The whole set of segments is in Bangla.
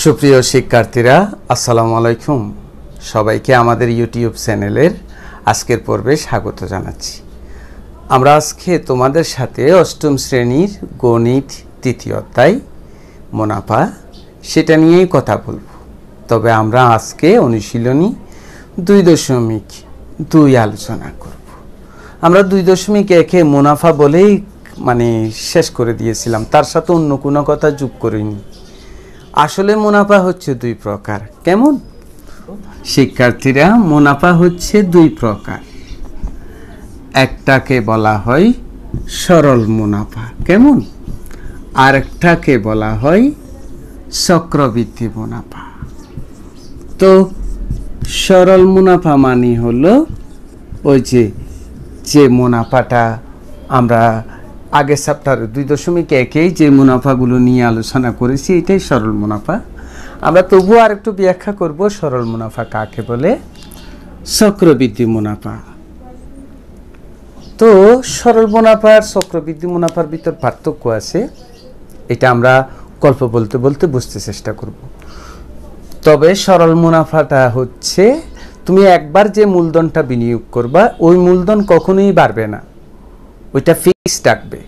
সুপ্রিয় শিক্ষার্থীরা আসসালামু আলাইকুম। সবাইকে আমাদের ইউটিউব চ্যানেলের আজকের পর্বে স্বাগত জানাচ্ছি। আমরা আজকে তোমাদের সাথে অষ্টম শ্রেণীর গণিত তৃতীয় অধ্যায় মুনাফা সেটা নিয়েই কথা বলবো। তবে আমরা আজকে অনুশীলনী 2.2 আলোচনা করব। আমরা 2.1-এ মুনাফা বলেই শেষ করে দিয়েছিলাম, তার সাথে অন্য কোনো কথা যোগ করিনি। আসলে মুনাফা হচ্ছে দুই প্রকার। কেমন শিক্ষার্থীরা? মুনাফা হচ্ছে দুই প্রকার। একটাকে বলা হয় সরল মুনাফা, কেমন, আর একটাকে বলা হয় চক্রবৃদ্ধি মুনাফা। তো সরল মুনাফা মানে হলো ওই যে মুনাফাটা আমরা আগের চ্যাপ্টারে 2.1-এ যে মুনাফাগুলো নিয়ে আলোচনা করেছি, এটাই সরল মুনাফা। আমরা তবুও আর একটু ব্যাখ্যা করব সরল মুনাফা কাকে বলে, চক্রবৃদ্ধি মুনাফা। তো সরল মুনাফা আর চক্রবৃদ্ধি মুনাফার ভিতর পার্থক্য আছে, এটা আমরা গল্প বলতে বলতে বুঝতে চেষ্টা করব। তবে সরল মুনাফাটা হচ্ছে তুমি একবার যে মূলধনটা বিনিয়োগ করবা, ওই মূলধন কখনোই বাড়বে না, ওইটা ফিক্সড রাখবে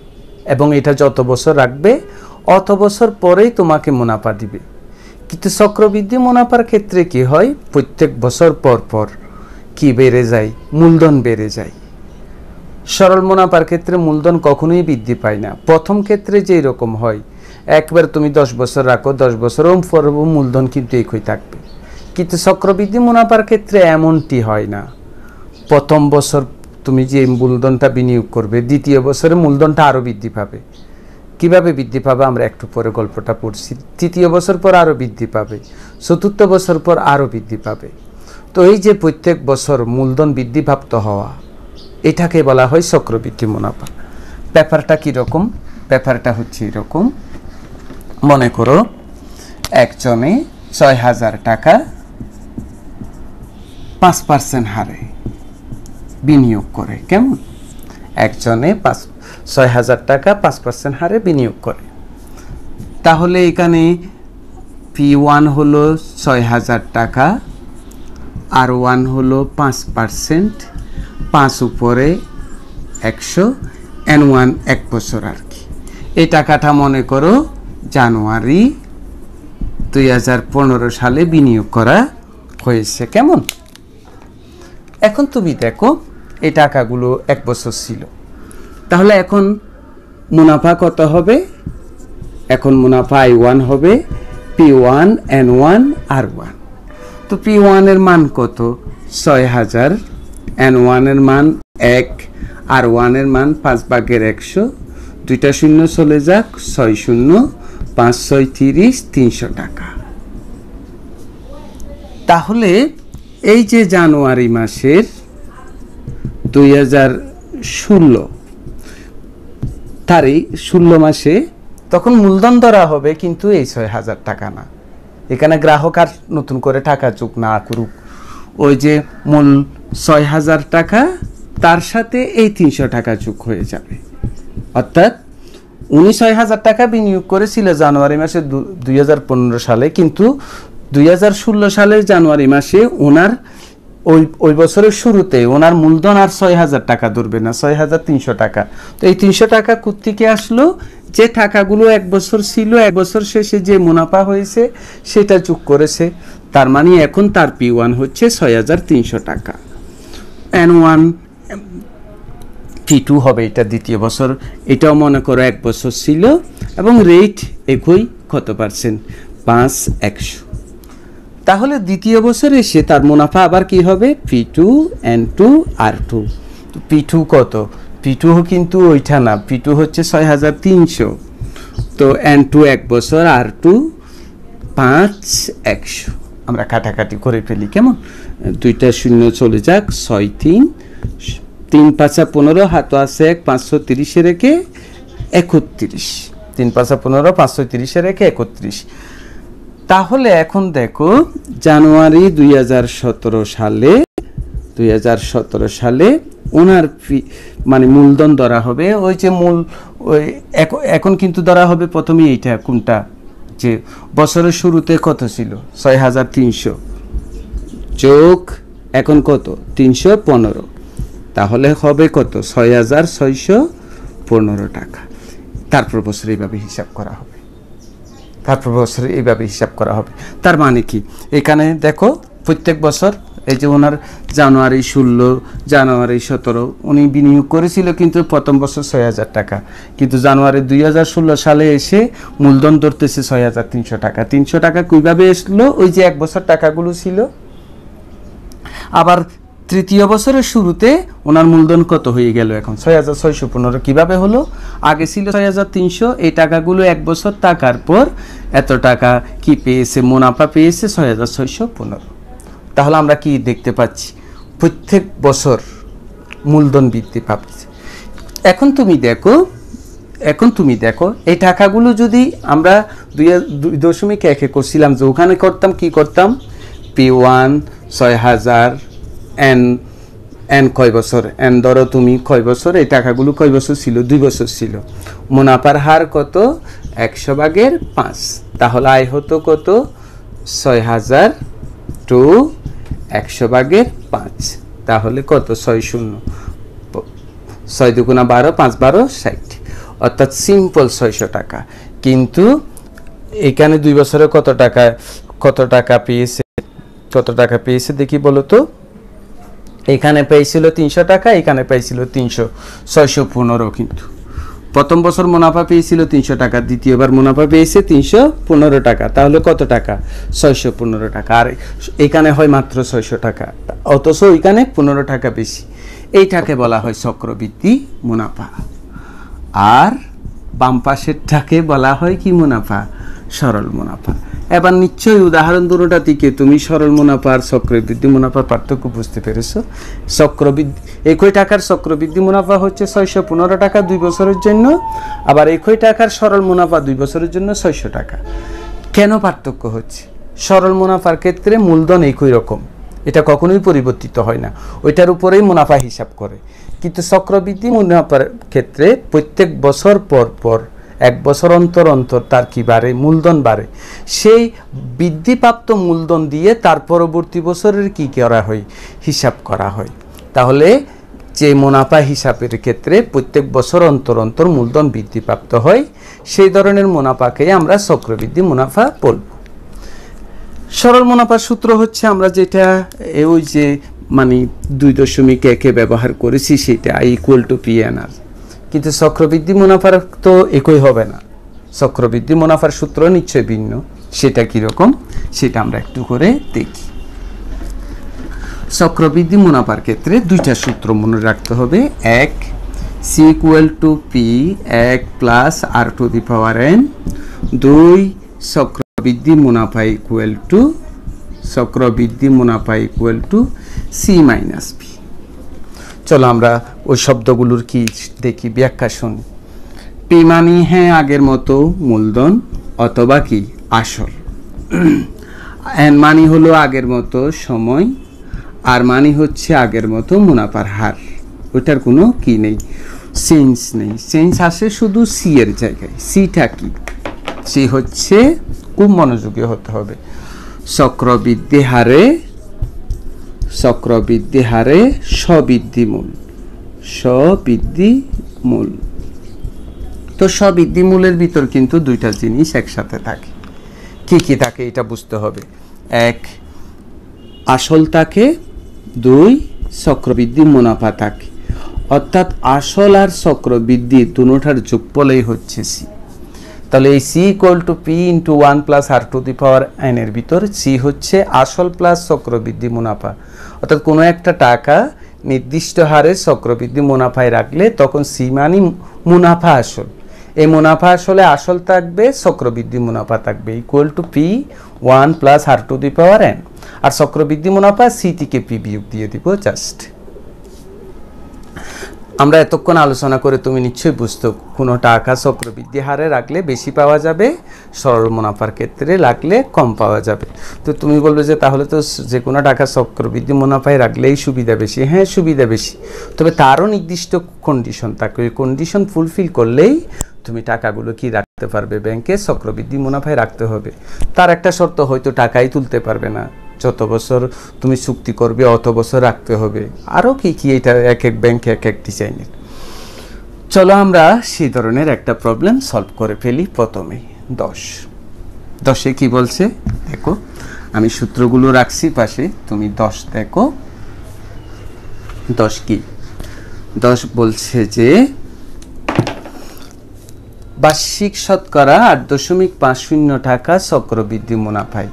এবং এটা যত বছর রাখবে অত বছর পরেই তোমাকে মুনাফা দিবে। কিন্তু চক্রবৃদ্ধি মুনাফার ক্ষেত্রে কি হয়, প্রত্যেক বছর পর পর কি বেড়ে যায়, মূলধন বেড়ে যায়। সরল মুনাফার ক্ষেত্রে মূলধন কখনোই বৃদ্ধি পায় না। প্রথম ক্ষেত্রে যেই রকম হয়, একবার তুমি 10 বছর রাখো, 10 বছর পর মূলধন কিন্তু একই থাকবে। কিন্তু চক্রবৃদ্ধি মুনাফার ক্ষেত্রে এমনটি হয় না। প্রথম বছর তুমি যে মূলধনটা বিনিয়োগ করবে, দ্বিতীয় বছরে মূলধনটা আরও বৃদ্ধি পাবে। কিভাবে বৃদ্ধি পাবে আমরা একটু পরে গল্পটা পড়ছি। তৃতীয় বছর পর আরও বৃদ্ধি পাবে, চতুর্থ বছর পর আরও বৃদ্ধি পাবে। তো এই যে প্রত্যেক বছর মূলধন বৃদ্ধিপ্রাপ্ত হওয়া, এটাকে বলা হয় চক্রবৃদ্ধি মুনাফা। ব্যাপারটা কীরকম? ব্যাপারটা হচ্ছে এরকম, মনে করো একজনে 6,000 টাকা 5% হারে বিনিয়োগ করে। কেমন? একজনে 6,000 টাকা 5% হারে বিনিয়োগ করে। তাহলে এখানে P1 হলো 6,000 টাকা, R1 হলো 5%, 5 উপরে 100, N1 1 বছর আর কি। এই টাকাটা মনে করো জানুয়ারি 2015 সালে বিনিয়োগ করা হয়েছে। কেমন? এখন তুমি দেখো এই টাকাগুলো 1 বছর ছিল, তাহলে এখন মুনাফা কত হবে? এখন মুনাফা I1 হবে P1 N1 R1। তো P1 এর মান কত? 6,000, N1 এর মান 1, R1 এর মান 5/100, দুইটা শূন্য চলে যাক, 6 শূন্য 5 6 30, 300 টাকা। তাহলে এই যে জানুয়ারি মাসের 2016 তারিখ 16 মাসে তখন মূলধন ধরা হবে, কিন্তু এই 6,000 টাকা না। এখানে গ্রাহক আর নতুন করে টাকা যোগ না করুক, ওই যে মূল 6,000 টাকা তার সাথে এই 300 টাকা যোগ হয়ে যাবে। অর্থাৎ উনি 6,000 টাকা বিনিয়োগ করেছিল জানুয়ারি মাসে 2015 সালে, কিন্তু 2016 সালের জানুয়ারি মাসে ওনার ওই বছরের শুরুতে ওনার মূলধন আর 6,000 টাকা ধরবে না, 6,300 টাকা। তো এই 300 টাকা কোত্থেকে আসলো? যে টাকাগুলো 1 বছর ছিল, 1 বছর শেষে যে মুনাফা হয়েছে সেটা যোগ করেছে। তার মানে এখন তার P1 হচ্ছে 6,300 টাকা। N1 P2 হবে এটা দ্বিতীয় বছর, এটাও মনে করো 1 বছর ছিল এবং রেট একই, কত পার্সেন্ট? 5/100। তাহলে দ্বিতীয় বছরে এসে তার মুনাফা আবার কি হবে? P2 N2 R2। তো P2 কত? P2 কিন্তু ওইটা না, P2 হচ্ছে 6,300। তো N2 1 বছর, R2 5/100। আমরা কাটাকাটি করে ফেলি, কেমন? দুইটা শূন্য চলে যাক, 6 3 3 5 15, হাত আছে 1, 530 রেখে 31, 3 5 15, 530 রেখে 31। তাহলে এখন দেখো জানুয়ারি 2017 সালে ওনার মূলধন ধরা হবে, ওই যে মূল ওই এখন কিন্তু ধরা হবে প্রথমে এইটা, কোনটা? যে বছরের শুরুতে কত ছিল ৬৩০০ যোগ এখন কত ৩১৫, তাহলে হবে কত ৬৬১৫ টাকা। তারপর বছর এইভাবে হিসাব করা হবে, তারপর বছর এইভাবে হিসাব করা হবে। তার মানে কি, এখানে দেখো প্রত্যেক বছর এই যে ওনার জানুয়ারি ১৬, জানুয়ারি ১৭ উনি বিনিয়োগ করেছিল, কিন্তু প্রথম বছর ৬০০০ টাকা, কিন্তু জানুয়ারি ২০১৬ সালে এসে মূলধন ধরতেছে ৬৩০০ টাকা। ৩০০ টাকা কীভাবে আসলো? ওই যে এক বছর টাকাগুলো ছিল। আবার তৃতীয় বছরের শুরুতে ওনার মূলধন কত হয়ে গেল এখন ৬৬১৫। কীভাবে হলো? আগে ছিল ৬৩০০, এই টাকাগুলো এক বছর টাকার পর এত টাকা কি পেয়েছে, মুনাফা পেয়েছে ৬৬১৫। তাহলে আমরা কি দেখতে পাচ্ছি? প্রত্যেক বছর মূলধন বৃদ্ধি পাচ্ছে। এখন তুমি দেখো এই টাকাগুলো যদি আমরা ২.১ করছিলাম, যে ওখানে করতাম কি করতাম, P1 ৬০০০, এন কয় বছর, এন ধরো তুমি কয় বছর, এই টাকাগুলো কয় বছর ছিল, 2 বছর ছিল। মুনাফার হার কত 100/5, তাহলে আয় হতো কত ৬০০০ টু 100/5, তাহলে কত ৬ দুগুণা 12, 5 12 60, অর্থাৎ সিম্পল ৬০০ টাকা। কিন্তু এখানে 2 বছরে কত টাকা পেয়েছে দেখি বলো তো। এখানে পেয়েছিল ৩০০ টাকা, এখানে পেয়েছিল ৬১৫। কিন্তু প্রথম বছর মুনাফা পেয়েছিল ৩০০ টাকা, দ্বিতীয়বার মুনাফা পেয়েছে ৩১৫ টাকা, তাহলে কত টাকা ৬১৫ টাকা। আর এখানে হয় মাত্র ৬০০ টাকা, অথচ এখানে 15 টাকা বেশি। এইটাকে বলা হয় চক্রবৃদ্ধি মুনাফা। আর বাম পাশেরটাকে বলা হয় কি মুনাফা, সরল মুনাফা। এবার নিশ্চয়ই উদাহরণ দুটোটা থেকে তুমি সরল মুনাফা আর চক্রবৃদ্ধি মুনাফার পার্থক্য বুঝতে পেরেছো। একই টাকার চক্রবৃদ্ধি মুনাফা হচ্ছে ৬১৫ টাকা 2 বছরের জন্য, আবার একই টাকার সরল মুনাফা 2 বছরের জন্য ৬০০ টাকা। কেন পার্থক্য হচ্ছে? সরল মুনাফার ক্ষেত্রে মূলধন একই রকম, এটা কখনোই পরিবর্তিত হয় না, ওইটার উপরেই মুনাফা হিসাব করে। কিন্তু চক্রবৃদ্ধি মুনাফার ক্ষেত্রে প্রত্যেক বছর পর পর, 1 বছর অন্তর অন্তর তার কি বাড়ে, মূলধন বাড়ে। সেই বৃদ্ধিপ্রাপ্ত মূলধন দিয়ে তার পরবর্তী বছরের কি করা হয়, হিসাব করা হয়। তাহলে যে মুনাফা হিসাবের ক্ষেত্রে প্রত্যেক বছর অন্তর অন্তর মূলধন বৃদ্ধিপ্রাপ্ত হয়, সেই ধরনের মুনাফাকে আমরা চক্রবৃদ্ধি মুনাফা বলব। সরল মুনাফার সূত্র হচ্ছে আমরা যেটা ওই যে মানে 2.1 ব্যবহার করেছি, সেটা I=PNR। কিন্তু চক্রবৃদ্ধি মুনাফার তো একই হবে না, চক্রবৃদ্ধি মুনাফার সূত্র নিশ্চয়ই ভিন্ন। সেটা কীরকম, সেটা আমরা একটু করে দেখি। চক্রবৃদ্ধি মুনাফার ক্ষেত্রে 2টা সূত্র মনে রাখতে হবে। 1 C=P 1 প্লাস R⁴ n। 2 চক্রবৃদ্ধি মুনাফা C - P। চলো আমরা ওই শব্দগুলোর কি দেখি, ব্যাখ্যা শুনি। পি মানি হ্যাঁ আগের মতো মূলধন অথবা কি আসল, এন মানি হলো আগের মতো সময়, আর মানি হচ্ছে আগের মতো মুনাফার হার। ওইটার কোনো কি নেই, চেঞ্জ নেই। চেঞ্জ আসে শুধু সি এর জায়গায়। সিটা কি? সি হচ্ছে, খুব মনোযোগী হতে হবে, চক্রবৃদ্ধি হারে স্ববৃদ্ধি মূল। তো স্ববৃদ্ধি মূলের ভিতর কিন্তু 2টা জিনিস একসাথে থাকে। কি কি থাকে এটা বুঝতে হবে। 1 আসল থাকে, 2 চক্রবৃদ্ধি মুনাফা থাকে। অর্থাৎ আসল আর চক্রবৃদ্ধি দুটোটার যোগফলই হচ্ছে সি। তাহলে এই C=P × 1 + R⁴n এর ভিতর সি হচ্ছে আসল প্লাস চক্রবৃদ্ধি মুনাফা। অর্থাৎ কোনো একটা টাকা নির্দিষ্ট হারে চক্রবৃদ্ধি মুনাফায় রাখলে তখন সি মানে মুনাফা আসল। এই মুনাফা আসলে আসল থাকবে, চক্রবৃদ্ধি মুনাফা থাকবে P1 + R⁴n। আর চক্রবৃদ্ধি মুনাফা সি থেকে পি বিয়োগ দিয়ে দিব জাস্ট। আমরা এতক্ষণ আলোচনা করে তুমি নিশ্চয়ই বুঝতো, কোনো টাকা চক্রবৃদ্ধি হারে রাখলে বেশি পাওয়া যাবে, সরল মুনাফার ক্ষেত্রে রাখলে কম পাওয়া যাবে। তো তুমি বলবে যে তাহলে তো যে কোনো টাকা চক্রবৃদ্ধি মুনাফায় রাখলেই সুবিধা বেশি। হ্যাঁ, সুবিধা বেশি, তবে তারও নির্দিষ্ট কন্ডিশন থাকে। ওই কন্ডিশন ফুলফিল করলেই তুমি টাকাগুলো কি রাখতে পারবে ব্যাংকে, চক্রবৃদ্ধি মুনাফায় রাখতে হবে। তার একটা শর্ত, হয়তো টাকাই তুলতে পারবে না, যত বছর তুমি চুক্তি করবে অত বছর রাখতে হবে, আরও কি কি, এটা এক এক ব্যাংকে এক এক ডিজাইনের। চলো আমরা সেই ধরনের একটা প্রবলেম সলভ করে ফেলি। প্রথমে 10 কি বলছে দেখো, আমি সূত্রগুলো রাখছি পাশে, তুমি 10 দেখো। 10 কি? 10 বলছে যে বার্ষিক শতকরা 8.50 টাকা চক্রবৃদ্ধি মুনাফায়,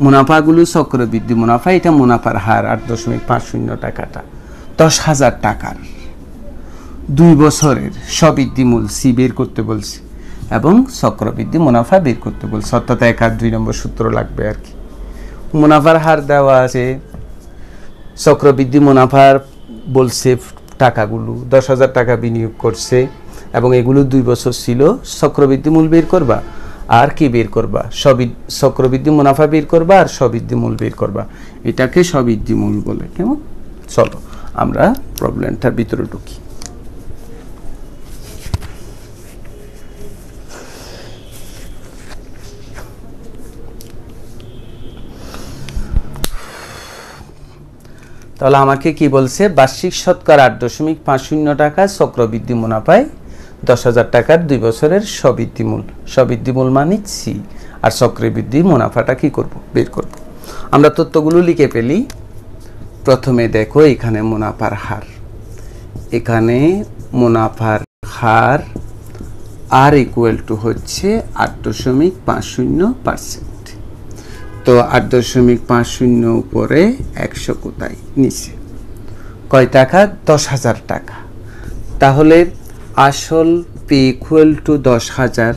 মুনাফাগুলো চক্রবৃদ্ধি মুনাফা, এটা মুনাফার হার 8.50 টাকাটা 10,000 টাকার 2 বছরের স্ববৃদ্ধি মূল সি বের করতে বলছে এবং চক্রবৃদ্ধি মুনাফা বের করতে বলছে, অর্থাৎ 1 আর 2 নম্বর সূত্র লাগবে আর কি। মুনাফার হার দেওয়া আছে, চক্রবৃদ্ধি মুনাফার বলছে টাকাগুলো 10,000 টাকা বিনিয়োগ করছে এবং এগুলো 2 বছর ছিল, চক্রবৃদ্ধি মূল বের করবা আর কি বের করবা, চক্রবৃদ্ধি মুনাফা বের করবা আর স্ববৃদ্ধি মূল বের করবা, এটাকে স্ববৃদ্ধি মূল বলে। কেমন? চলো আমরা প্রবলেমটার ভিতরে ঢুকি। তাহলে আমাকে কি বলছে, বার্ষিক শতকরা 8.50 টাকা চক্রবৃদ্ধি মুনাফায় 10,000 টাকার 2 বছরের স্ববৃদ্ধি মূল, স্ববৃদ্ধি মূল মানে সি, আর চক্রবৃদ্ধি মুনাফাটা কি করব, বের করব। আমরা তথ্যগুলো লিখে ফেলি। প্রথমে দেখো এখানে মুনাফার হার, এখানে মুনাফার হার আর ইকুয়াল টু হচ্ছে 8.50%। তো 8.50 উপরে 100 কোথায়, নিচে কয় টাকা, 10,000 টাকা। তাহলে আসল পে ইকুয়াল টু 10,000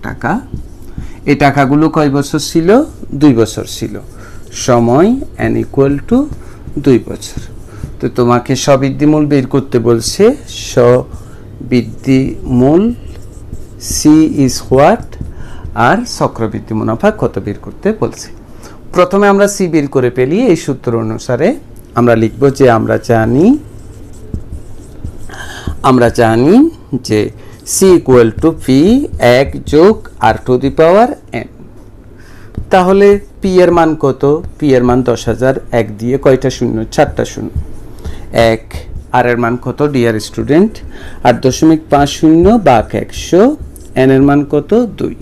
টাকা। এই টাকাগুলো কয় বছর ছিল, 2 বছর ছিল। সময় n ইকুয়াল টু 2 বছর। তো তোমাকে স্ববৃদ্ধি মূল বের করতে বলছে, স্ববৃদ্ধি মূল সি ইজ হোয়াট, আর চক্রবৃদ্ধি মুনাফা কত বের করতে বলছে। প্রথমে আমরা সি বের করে ফেলি। এই সূত্র অনুসারে আমরা লিখব যে আমরা জানি যে সি ইকুয়াল টু পি 1 যোগ R to the power n। তাহলে পি এর মান কত, পি এর মান 10,000, 1 দিয়ে কয়টা শূন্য, 4টা শূন্য, 1। আর এর মান কত ডিয়ার স্টুডেন্ট, 8.50 ভাগ 100, n এর মান কত, 2।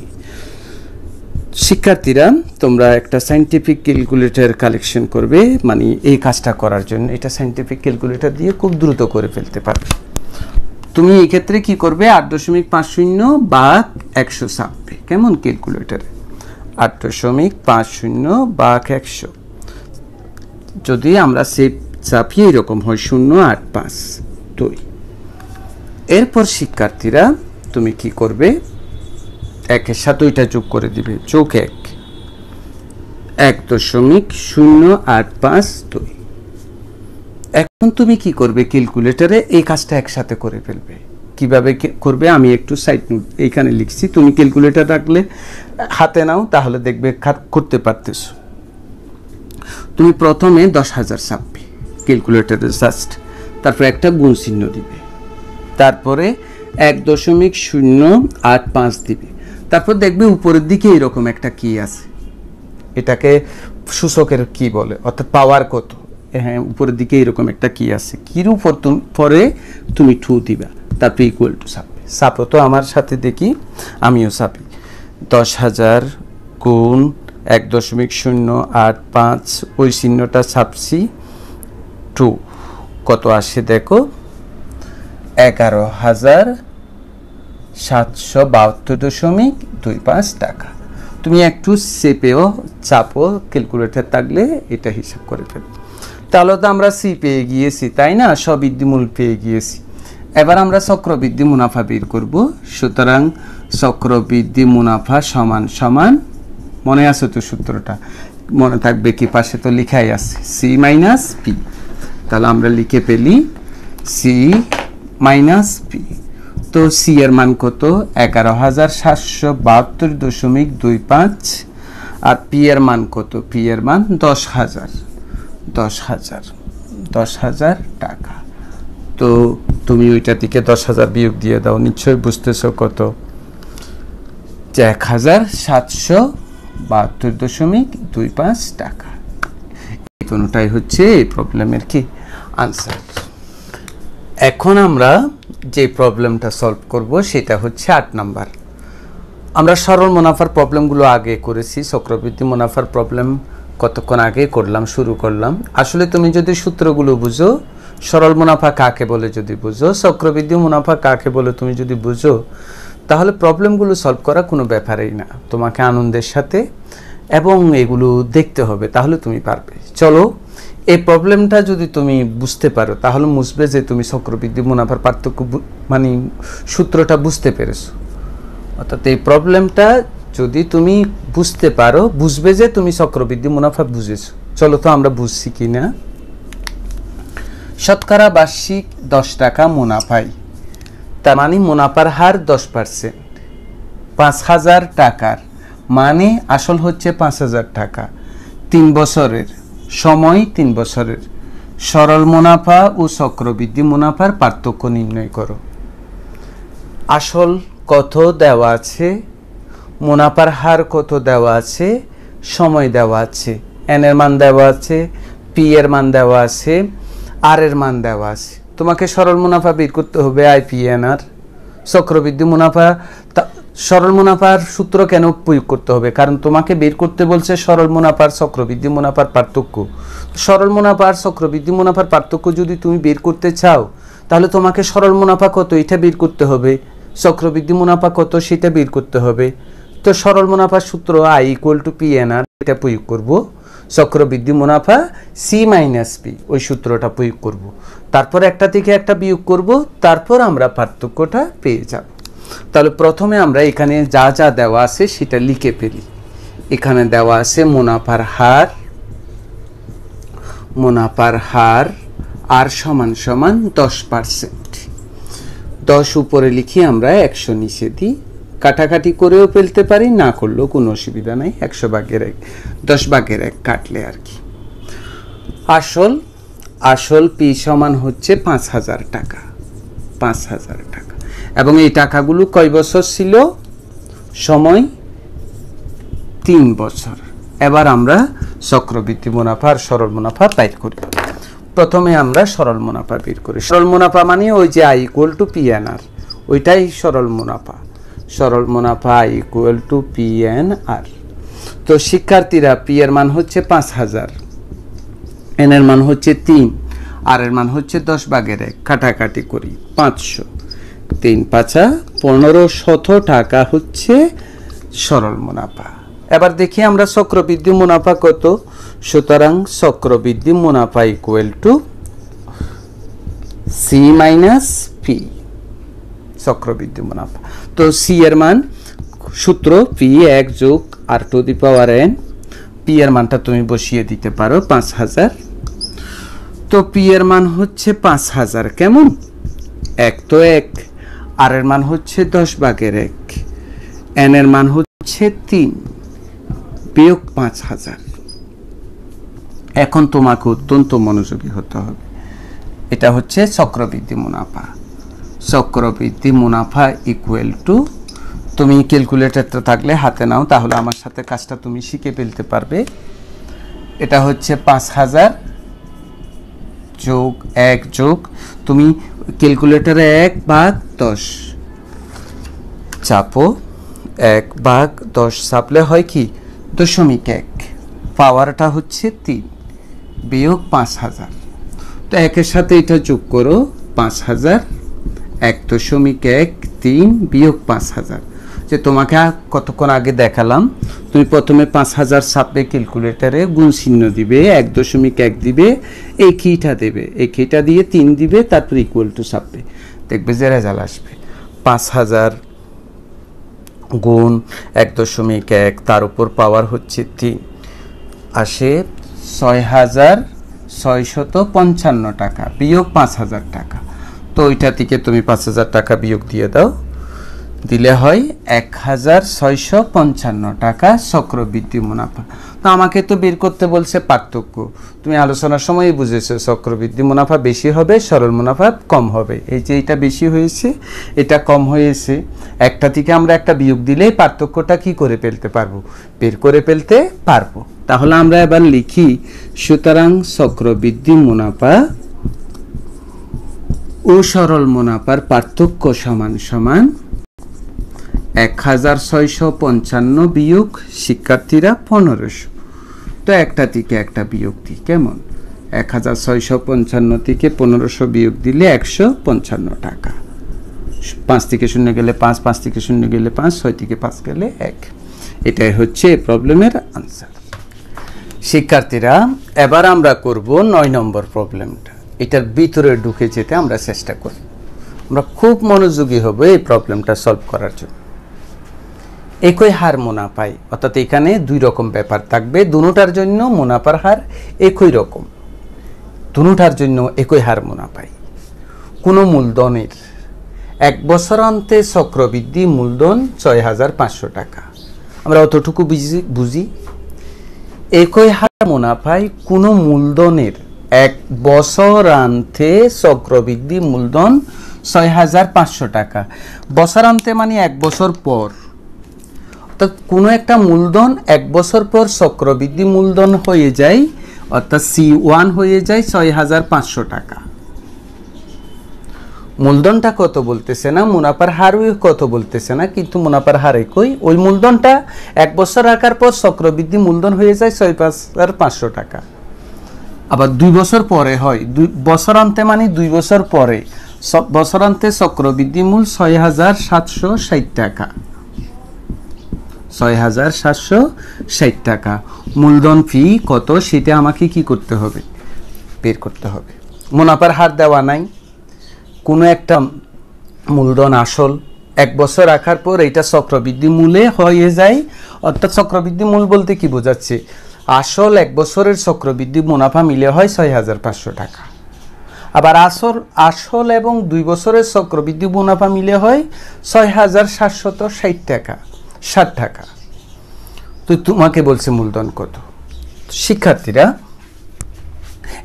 শিক্ষার্থীরা তোমরা একটা সায়েন্টিফিক ক্যালকুলেটর কালেকশন করবে, মানে এই কাজটা করার জন্য এটা সায়েন্টিফিক ক্যালকুলেটর দিয়ে খুব দ্রুত করে ফেলতে পারবে। তুমি এই ক্ষেত্রে কি করবে, 8.50 ভাগ 100 ছাপবে, কেমন ক্যালকুলেটরে 8.50 ভাগ 100, যদি আমরা সেভ চাপি এরকম হয় 0.85 এরপর শিক্ষার্থীরা তুমি কি করবে, 1 এর সাথে ওইটা যোগ করে দিবে, যোগ 1.085 এখন তুমি কি করবে, ক্যালকুলেটরে এই কাজটা একসাথে করে ফেলবে। কিভাবে করবে আমি একটু সাইড নোট এইখানে লিখছি, তুমি ক্যালকুলেটর রাখলে হাতে নাও, তাহলে দেখবে করতে পারতেছো। তুমি প্রথমে 10,000 ছাপবে ক্যালকুলেটরে জাস্ট, তারপর একটা গুণ চিহ্ন দিবে, তারপরে 1.085 দিবে, তারপর দেখবে উপরের দিকে এরকম একটা কি আছে, এটাকে সূচকের কি বলে, অর্থাৎ পাওয়ার কত, হ্যাঁ উপরের দিকে এরকম একটা কি আছে, কির উপর পরে তুমি 2 দিবা, তারপর ইকুয়াল টু ছাপবে। ছাপো তো আমার সাথে দেখি, আমিও ছাপি। 10,000 গুণ 1.085, ওই চিহ্নটা ছাপছি, 2 কত আসে দেখো, 11,772.25 টাকা। তুমি একটু চেপেও চাপো, ক্যালকুলেটর থাকলে এটা হিসাব করে ফেলো। তাহলে তো আমরা সি পেয়ে গিয়েছি, তাই না, স্ববৃদ্ধি মূল পেয়ে গিয়েছি। এবার আমরা চক্রবৃদ্ধি মুনাফা বের করব। সুতরাং চক্রবৃদ্ধি মুনাফা সমান সমান, মনে আছে তো সূত্রটা, মনে থাকবে কি, পাশে তো লেখাই আছে, সি মাইনাস পি। তাহলে আমরা লিখে ফেলি সি মাইনাস পি। তো সি এর মান কত, 11,772.25, আর পি এর মান কত, পি এর মান 10,000 টাকা। তো তুমি ওইটা থেকে 10,000 বিয়োগ দিয়ে দাও, নিশ্চয়ই বুঝতেছো কত, 1772.25 টাকা। এই কোনটাই হচ্ছে এই প্রবলেমের কি আনসার। এখন আমরা যে প্রবলেমটা সলভ করব সেটা হচ্ছে 8 নাম্বার। আমরা সরল মুনাফার প্রবলেমগুলো আগে করেছি, চক্রবৃদ্ধি মুনাফার প্রবলেম কতক্ষণ আগে শুরু করলাম। আসলে তুমি যদি সূত্রগুলো বুঝো, সরল মুনাফা কাকে বলে যদি বুঝো, চক্রবৃদ্ধি মুনাফা কাকে বলে তুমি যদি বুঝো, তাহলে প্রবলেমগুলো সলভ করা কোনো ব্যাপারই না। তোমাকে আনন্দের সাথে এবং এগুলো দেখতে হবে, তাহলে তুমি পারবে। চলো, এই প্রবলেমটা যদি তুমি বুঝতে পারো তাহলে বুঝবে যে তুমি চক্রবৃদ্ধি মুনাফার পার্থক্য মানে সূত্রটা বুঝতে পেরেছো। অর্থাৎ এই প্রবলেমটা যদি তুমি বুঝতে পারো, বুঝবে যে তুমি চক্রবৃদ্ধি মুনাফা বুঝেছো। চলো তো আমরা বুঝছি কিনা। শতকরা বার্ষিক 10 টাকা মুনাফায়, তার মানে মুনাফার হার 10%, 5,000 টাকার মানে আসল হচ্ছে 5,000 টাকা, 3 বছরের সময়, 3 বছরের। সরল মুনাফা ও চক্রবৃদ্ধি মুনাফার পার্থক্য নির্ণয় করো। আসল কত দেওয়া আছে, মুনাফার হার কত দেওয়া আছে, সময় দেওয়া আছে, এন এর মান দেওয়া আছে, পি এর মান দেওয়া আছে, আর এর মান দেওয়া আছে। তোমাকে সরল মুনাফা বের করতে হবে, আইপিএনআর। চক্রবৃদ্ধি মুনাফা, সরল মুনাফার সূত্র কেন প্রয়োগ করতে হবে? কারণ তোমাকে বের করতে বলছে সরল মুনাফার চক্রবৃদ্ধি মুনাফার পার্থক্য। সরল মুনাফার চক্রবৃদ্ধি মুনাফার পার্থক্য যদি তুমি বের করতে চাও, তাহলে তোমাকে সরল মুনাফা কত এটা বের করতে হবে, চক্রবৃদ্ধি মুনাফা কত সেটা বের করতে হবে। তো সরল মুনাফার সূত্র I equal to P N R, এটা প্রয়োগ করব। চক্রবৃদ্ধি মুনাফা সি মাইনাস পি, ওই সূত্রটা প্রয়োগ করব। তারপর একটা থেকে একটা বিয়োগ করব, তারপর আমরা পার্থক্যটা পেয়ে যাব। তাহলে প্রথমে আমরা এখানে যা যা দেওয়া আছে সেটা লিখে ফেলি। এখানে দেওয়া আছে মুনাফার হার, মুনাফার হার আর সমান সমান 10%। 10 উপরে লিখি আমরা, 100 নিচে দিই। কাটাকাটি করেও ফেলতে পারি, না করলেও কোনো অসুবিধা নাই। 100/1, 10/1 কাটলে আর কি। আসল পি সমান হচ্ছে 5,000 টাকা, 5,000 টাকা। এবং এই টাকাগুলো কয় বছর ছিল? সময় 3 বছর। এবার আমরা চক্রবৃদ্ধি মুনাফা আর সরল মুনাফা বের করি। প্রথমে আমরা সরল মুনাফা বের করি। সরল মুনাফা মানে ওই যে I equal to P N R, ওইটাই সরল মুনাফা। সরল মুনাফা I equal to P N R. তো শিক্ষার্থীরা, পি এর মান হচ্ছে 5,000, এন এর মান হচ্ছে 3, আর এর মান হচ্ছে 10/1। কাটাকাটি করি, 500, 3×5=1500 টাকা হচ্ছে সরল মুনাফা। এবার দেখি আমরা চক্রবৃদ্ধি মুনাফা কত। সুতরাং চক্রবৃদ্ধি মুনাফা equal to C minus P, চক্রবৃদ্ধি মুনাফা। তো সি এর মান সূত্র পি 1 যোগ R to the power N. P এর মানটা তুমি বসিয়ে দিতে পারো 5,000। তো পি এর মান হচ্ছে 5,000, কেমন 1 তো 1, আর এর মান হচ্ছে 10/1, এন এর মান হচ্ছে 3 বিয়োগ 5,000। এখন তোমাকে অত্যন্ত মনোযোগী হতে হবে। এটা হচ্ছে চক্রবৃদ্ধি মুনাফা। চক্রবৃদ্ধি মুনাফা ইকুয়াল টু, তুমি ক্যালকুলেটরটা থাকলে হাতে নাও, তাহলে আমার সাথে কাজটা তুমি শিখে ফেলতে পারবে। এটা হচ্ছে 5,000 যোগ 1 যোগ, তুমি ক্যালকুলেটরে 1/10 চাপো, 1/10 চাপলে হয় কি 0.1, পাওয়ারটা হচ্ছে 3 বিয়োগ 5,000। তো একের সাথে এটা যোগ করো, 5,000 1.13 বিয়োগ 5,000। যে তোমাকে কতক্ষণ আগে দেখালাম, তুমি প্রথমে 5,000 ছাপবে ক্যালকুলেটারে, গুণ চিহ্ন দিবে, 1.1 দিবে, এই কিটা দেবে, এই কিটা দিয়ে 3 দিবে, তারপর ইকুয়াল টু ছাপবে, দেখবে যে রেজাল্ট আসবে। 5,000 গুণ 1.1, তার উপর পাওয়ার হচ্ছে 3, আসে 6,655 টাকা বিয়োগ 5,000 টাকা। তো ওইটা থেকে তুমি 5,000 টাকা বিয়োগ দিয়ে দাও, দিলে হয় 1655 টাকা চক্রবৃদ্ধি মুনাফা। তো আমাকে তো বের করতে বলছে পার্থক্য। তুমি আলোচনার সময়ই বুঝেছো চক্রবৃদ্ধি মুনাফা বেশি হবে, সরল মুনাফা কম হবে। এই যে এটা বেশি হয়েছে, এটা কম হয়েছে, একটা থেকে আমরা একটা বিয়োগ দিলেই পার্থক্যটা কি করে ফেলতে পারবো, বের করে ফেলতে পারবো। তাহলে আমরা এবার লিখি, সুতরাং চক্রবৃদ্ধি মুনাফা ও সরল মুনাফার পার্থক্য সমান সমান 1655 বিয়োগ শিক্ষার্থীরা 1500। তো একটা থেকে একটা বিয়োগ দিই, কেমন? 1655 থেকে 1500 বিয়োগ দিলে 155 টাকা। 5 থেকে 0 গেলে 5, 5 থেকে 0 গেলে 5, 6 থেকে 5 গেলে 1। এটাই হচ্ছে এই প্রবলেমের আনসার। শিক্ষার্থীরা এবার আমরা করব 9 নম্বর প্রবলেমটা। এটার ভিতরে ঢুকে যেতে আমরা চেষ্টা করব। আমরা খুব মনোযোগী হব এই প্রবলেমটা সলভ করার জন্য। একই হার মুনাফায়, অর্থাৎ এখানে দুই রকম ব্যাপার থাকবে। দুটোটার জন্য মুনাফার হার একই রকম, দুটোটার জন্য একই হার মুনাফায়। কোনো মূলধনের 1 বছরান্তে চক্রবৃদ্ধি মূলধন 6500 টাকা। আমরা অতটুকু বুঝি। একই হার মুনাফায় কোনো মূলধনের 1 বছরান্তে চক্রবৃদ্ধি মূলধন 6500 টাকা। বছরান্তে মানে 1 বছর পর, অর্থাৎ কোনো একটা মূলধন 1 বছর পর চক্রবৃদ্ধি মূলধন হয়ে যায়, অর্থাৎ C1 হয়ে যায় 6500 টাকা। মূলধনটা কত বলতেছে না, মুনাফার হারও কত বলতেছে না, কিন্তু মুনাফার হার একই। ওই মূলধনটা 1 বছর রাখার পর চক্রবৃদ্ধি মূলধন হয়ে যায় 6500 টাকা। আবার 2 বছর পরে হয়, বছরান্তে মানে 2 বছর পরে, বছরান্তে চক্রবৃদ্ধি মূল 6760 টাকা। 6760 টাকা। মূলধন ফি কত সেটা আমাকে কি করতে হবে, বের করতে হবে। মুনাফার হার দেওয়া নাই। কোনো একটা মূলধন আসল 1 বছর রাখার পর এটা চক্রবৃদ্ধি মূলে হয়ে যায়, অর্থাৎ চক্রবৃদ্ধি মূল বলতে কি বোঝাচ্ছে, আসল 1 বছরের চক্রবৃদ্ধি মুনাফা মিলে হয় 6500 টাকা। আবার আসল এবং 2 বছরের চক্রবৃদ্ধি মুনাফা মিলে হয় 6760 টাকা, 60 টাকা। তো তোমাকে বলছে মূলধন কত। শিক্ষার্থীরা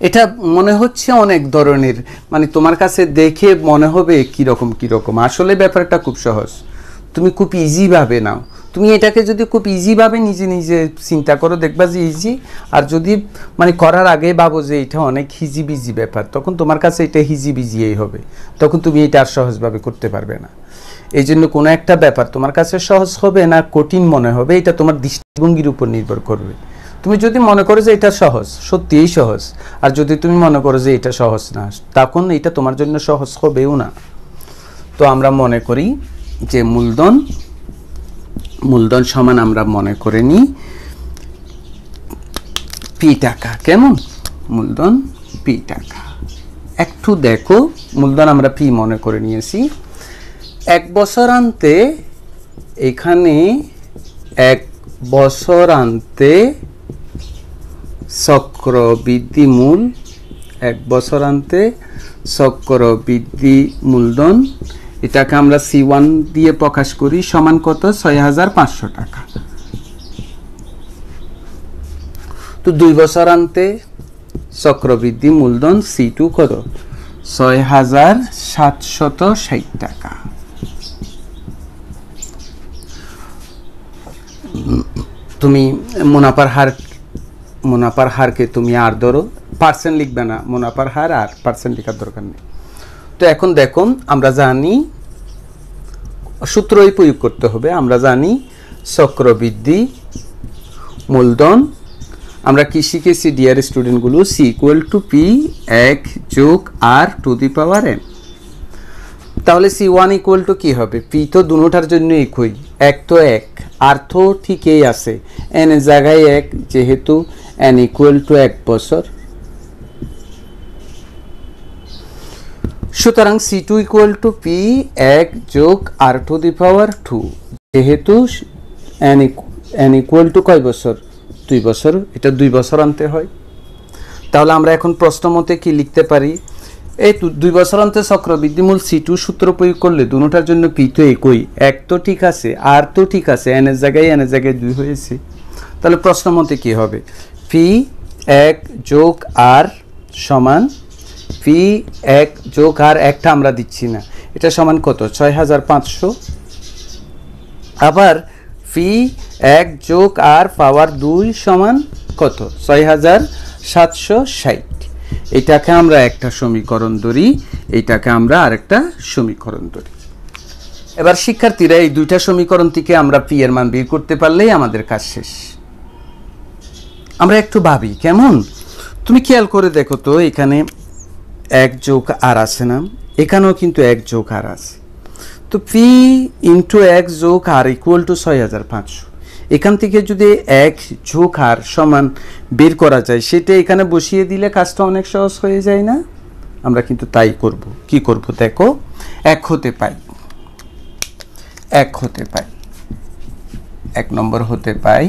এটা মনে হচ্ছে অনেক ধরনের, মানে তোমার কাছে দেখে মনে হবে কিরকম কিরকম, আসলে ব্যাপারটা খুব সহজ। তুমি খুব ইজি ভাবে নাও। তুমি এটাকে যদি খুব ইজি ভাবে নিজে নিজে চিন্তা করো, দেখবা যে ইজি। আর যদি মানে করার আগে ভাবো যে এটা অনেক হিজিবিজি ব্যাপার, তখন তোমার কাছে এটা হিজিবিজিই হবে, তখন তুমি এটা আর সহজভাবে করতে পারবে না। এই জন্য কোনো একটা ব্যাপার তোমার কাছে সহজ হবে না কঠিন মনে হবে, এটা তোমার দৃষ্টিভঙ্গির উপর নির্ভর করবে। তুমি যদি মনে করো যে এটা সহজ, সত্যিই সহজ, আর যদি তুমি মনে করো যে এটা সহজ না, তখন এটা তোমার জন্য সহজ হবেও না। তো আমরা মনে করি যে মূলধন সমান আমরা মনে করে নিই পি টাকা। কেমন? মূলধন পি টাকা। একটু দেখো, মূলধন আমরা পি মনে করে নিয়েছি। 1 বছরান্তে, এখানে 1 বছরান্তে চক্রবৃদ্ধি মূল, 1 বছরান্তে চক্রবৃদ্ধি মূলধন, এটাকে আমরা C1 দিয়ে প্রকাশ করি, সমান কত? 6500 টাকা। তো 2 বছরান্তে চক্রবৃদ্ধি মূলধন C2 কত? 6760 টাকা। তুমি মুনাফার হারকে তুমি আর ধরো, পার্সেন্ট লিখবে না, মুনাফার হার আর পার্সেন্ট লেখার দরকার নেই। তো এখন দেখো, আমরা জানি সূত্রই প্রয়োগ করতে হবে। আমরা জানি চক্রবৃদ্ধি মূলধন, আমরা কি শিখেছি ডিয়ার স্টুডেন্টগুলো? C = P 1 + R to the power n। তাহলে C1 = কি হবে? P তো দুটোটার জন্য একই, 1 তো 1, আর তো ঠিকই আছে, n এর জায়গায় 1, যেহেতু n = 1 বছর। সুতরাং C2 = P 1 + R to the পাওয়ার 2, যেহেতু n = কয় বছর? 2 বছর। এটা 2 বছর আনতে হয়। তাহলে আমরা এখন প্রশ্ন মতে কি লিখতে পারি? এই তো 2 বছর অন্তর চক্রবৃদ্ধিমূল C2 সূত্র প্রয়োগ করলে দুটোটার জন্য P তো একই, এক তো ঠিক আছে, আর তো ঠিক আছে, n এর জায়গায় 2 হয়েছে। তাহলে প্রশ্ন মতে কি হবে? P1 যোগ R সমান P1 যোগ R, একটা আমরা দিচ্ছি না, এটা সমান কত? 6500। আবার P1 যোগ R পাওয়ার 2 সমান কত? 6760। এটাকে আমরা একটা সমীকরণ ধরি, এইটাকে আমরা আরেকটা সমীকরণ ধরি। এবার শিক্ষার্থীরা এই দুইটা সমীকরণ থেকে আমরা P এর মান বের করতে পারলেই আমাদের কাজ শেষ। আমরা একটু ভাবি কেমন, তুমি খেয়াল করে দেখো তো, এখানে 1 যোগ R আছে না, এখানেও কিন্তু 1 যোগ R আছে। তো P ইন্টু 1 যোগ R ইকুয়াল টু 6500। এখান থেকে যদি 1 যোগ R সমান বের করা যায়, সেটা এখানে বসিয়ে দিলে কাজটা অনেক সহজ হয়ে যায় না? আমরা কিন্তু তাই করব। কি করব দেখো, 1 হতে পাই 1 নম্বর হতে পাই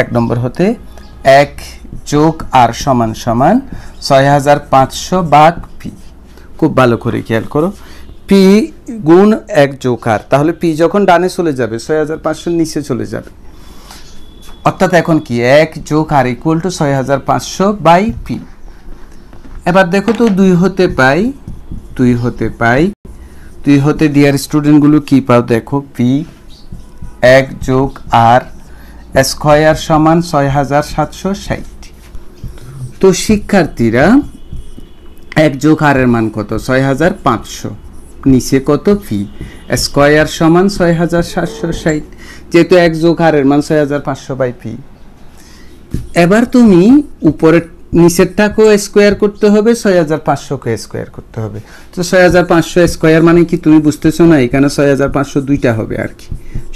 1 নম্বর হতে 1 যোগ R সমান 6500 ভাগ P। খুব ভালো করে খেয়াল করো, P গুণ 1 যোগ R, তাহলে P যখন ডানে চলে যাবে 6500 নিচে চলে যাবে, অর্থাৎ এখন কি 1 যোগ R equal to 6500 by P। এবার দেখো তো 2 হতে পাই 2 হতে ডিয়ার স্টুডেন্টগুলো কি পাও দেখো, P 1 যোগ R স্কয়ার সমান 6760। তো শিক্ষার্থীরা 1 যোগ R এর মান কত? 6500, নিচে কত? P স্কয়ার সমান 6760, যেহেতু 1 যোগ R এর মান 6500 বাই P। এবার তুমি উপরের নিচেরটাকেও স্কয়ার করতে হবে, 6500 কে স্কয়ার করতে হবে। তো 6500 স্কয়ার মানে কি তুমি বুঝতেছো না? এখানে 6500 দুইটা হবে আর কি,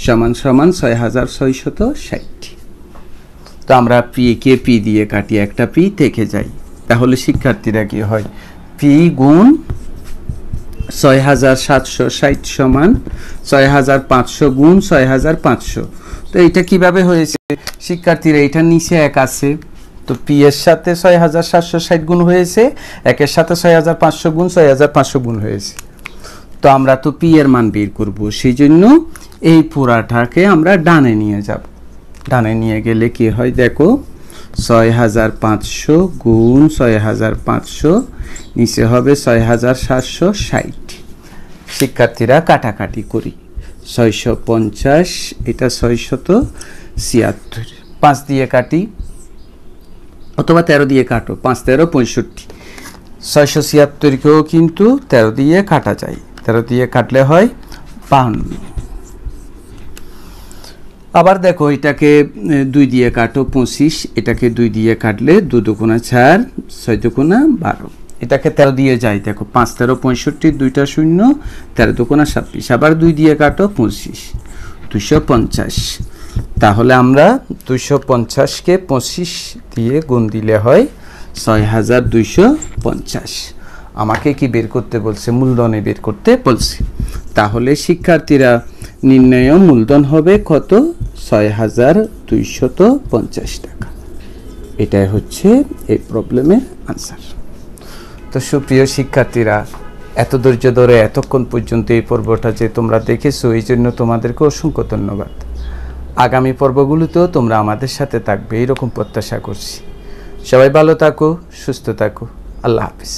সমান 6660। তো আমরা P কে P দিয়ে কাটি, একটা P থেকে যাই, তাহলে শিক্ষার্থীরা কি হয়? P গুণ 6760 সমান 6500 গুণ 6500। তো এইটা কিভাবে হয়েছে শিক্ষার্থীরা? এইটা নিচে 1 আছে, তো P এর সাথে 6760 গুণ হয়েছে, 1 এর সাথে 6500 গুণ 6500 গুণ হয়েছে। তো আমরা তো P এর মান বের করব, সেই জন্য এই পুরাটাকে আমরা ডানে নিয়ে যাব। ডানে নিয়ে গেলে কি হয় দেখো, 6500 গুণ 6500, নিচে হবে 6760। শিক্ষার্থীরা কাটাকাটি করি, 650, এটা 676, 5 দিয়ে কাটি অথবা 13 দিয়ে কাটো, 5 13 65। 676কেও কিন্তু 13 দিয়ে কাটা যায়, 13 দিয়ে কাটলে হয় 52। আবার দেখো এটাকে 2 দিয়ে কাটো 25, এটাকে 2 দিয়ে কাটলে 2 দুগুণা 4, 6 দুগুণা 12, এটাকে 13 দিয়ে যাই দেখো, 5 13 65, 2টা 0, 13 দুগুণা 26, আবার 2 দিয়ে কাটো 25, 250। তাহলে আমরা 250কে 25 দিয়ে গুণ দিলে হয় 6250। আমাকে কি বের করতে বলছে? মূলধনে বের করতে বলছে। তাহলে শিক্ষার্থীরা নির্ণয় মূলধন হবে কত? 6250 টাকা। এটাই হচ্ছে এই প্রবলেমের আনসার। তো সুপ্রিয় শিক্ষার্থীরা, এত ধৈর্য ধরে এতক্ষণ পর্যন্ত এই পর্বটা যে তোমরা দেখেছো, এই জন্য তোমাদেরকে অসংখ্য ধন্যবাদ। আগামী পর্বগুলোতেও তোমরা আমাদের সাথে থাকবে, এরকম প্রত্যাশা করছি। সবাই ভালো থাকো, সুস্থ থাকো। আল্লাহ হাফিজ।